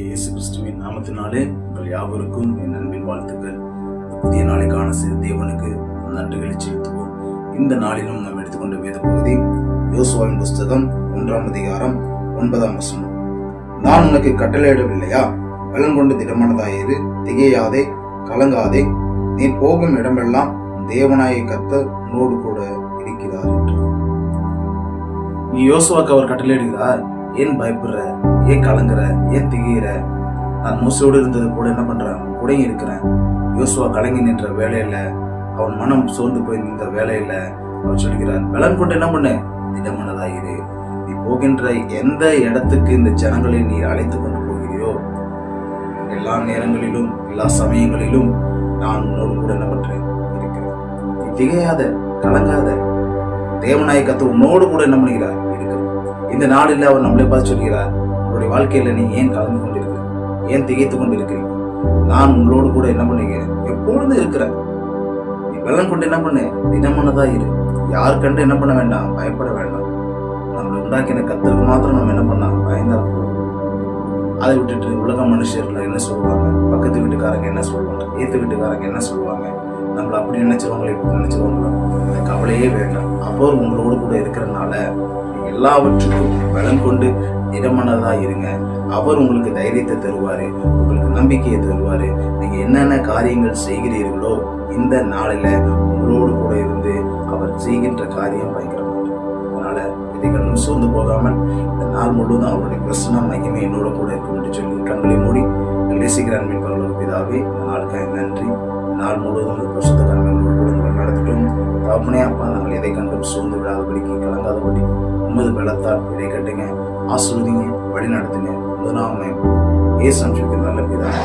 ஆண்டவராகிய இயேசு கிறிஸ்துவின் நாமத்தினாலே உங்கள் யாவருக்கும் என் அன்பின் வாழ்த்துக்கள். புதிய நாளை காண செய்த தேவனுக்கு நன்றிகளை செலுத்துவோம். இந்த நாளிலும் நாம் எடுத்துக்கொண்ட வேத பகுதி யோசுவாவின் புஸ்தகம் 1ஆம் அதிகாரம் 9ஆம் வசனம். நான் உனக்கு கட்டளையிடவில்லையா? பலன் கொண்டு திடமனதாயிரு, திகையாதே, கலங்காதே, நீ போகும் இடமெல்லாம் தேவனாய கர்த்தர் உன்னோடு கூட இருக்கிறார் என்று. நீ யோசுவாக்கு அவர் கட்டளையிடுகிறார். ஏன் பயப்படுற? ஏன் கலங்குற? ஏன் திகையிற? நான் மோசையோடு இருந்தது கூட என்ன பண்றேன்? கூடயும் இருக்கிறேன். யோசுவா கலங்கி நின்ற வேலையில, அவன் மனம் சோர்ந்து போய் நின்ற வேலையில அவர் சொல்கிறார், பலன் கொண்டு என்ன பண்ணு? திடமனதாயிரு. நீ போகின்ற எந்த இடத்துக்கு இந்த ஜனங்களை நீ அழைத்து கொண்டு போகிறியோ, எல்லா நேரங்களிலும் எல்லா சமயங்களிலும் நான் உன்னோடு கூட என்ன பண்றேன்? இருக்கிறேன். நீ திகையாத, கலங்காத. தேவனாய கர்த்தர் உன்னோடு கூட என்ன பண்ணுகிறார்? இருக்கிறார். இந்த நாளில் அவர் நம்மளை பார்த்து சொல்கிறார், உங்களுடைய வாழ்க்கையில நீ ஏன் கலந்து கொண்டிருக்கிற? ஏன் திகைத்து கொண்டிருக்கிறீங்க? நான் உங்களோடு கூட என்ன பண்ணுகிறேன்? எப்பொழுதும் இருக்கிறேன். நீ வெள்ளம் கொண்டு என்ன பண்ணு? தினமனதா இரு. யாரு கண்டு என்ன பண்ண வேண்டாம்? பயப்பட வேண்டாம். நம்மளை உண்டாக்கின கர்த்தருக்கு மாத்திரம் நம்ம என்ன பண்ணலாம்? பயந்தா போதும். அதை விட்டுட்டு உலக மனுஷர்கள் என்ன சொல்லுவாங்க, பக்கத்து வீட்டுக்காரங்க என்ன சொல்லுவாங்க, ஏத்து வீட்டுக்காரங்க என்ன சொல்லுவாங்க, நம்மள அப்படி நினைச்சிருவாங்களே இப்படி நினைச்சிருவாங்களோ, அந்த கவலையே வேண்டாம். அப்போ உங்களோடு கூட இருக்கிறதுனால எல்லாவற்றுக்கும் பலன் கொண்டு திடமனதா இருங்க. அவர் உங்களுக்கு தைரியத்தை தருவாரு, உங்களுக்கு நம்பிக்கையை தருவாரு. நீங்க என்னென்ன காரியங்கள் செய்கிறீர்களோ இந்த நாளில உங்களோடு கூட இருந்து அவர் செய்கின்ற காரியம் பயங்கரமானது. அதனால இதைகளும் சோர்ந்து போகாமல் இந்த நாள் முழுவதும் அவருடைய பிரசன்னம் மகிமை என்னோட கூட இருக்கும் என்று சொல்லி கண்களை மூடி நேசிக்கிறான் மீன்பவர்களுக்கு பிதாவே, இந்த நாளுக்காக நன்றி. நாள் முழுவதும் ஒரு பிரசுத்த கண்மையோடு கூட நடத்திட்டோம். தகப்பனே அப்பா, நாங்கள் எதை கண்டும் சோர்ந்து விடாதபடிக்கு, கலங்காதபடி உமது பலத்தால் இதை கட்டுங்க, ஆசீர்வதிங்க, வழி நடத்துங்க. முதலாமை இயேசு நல்ல பிதாவே.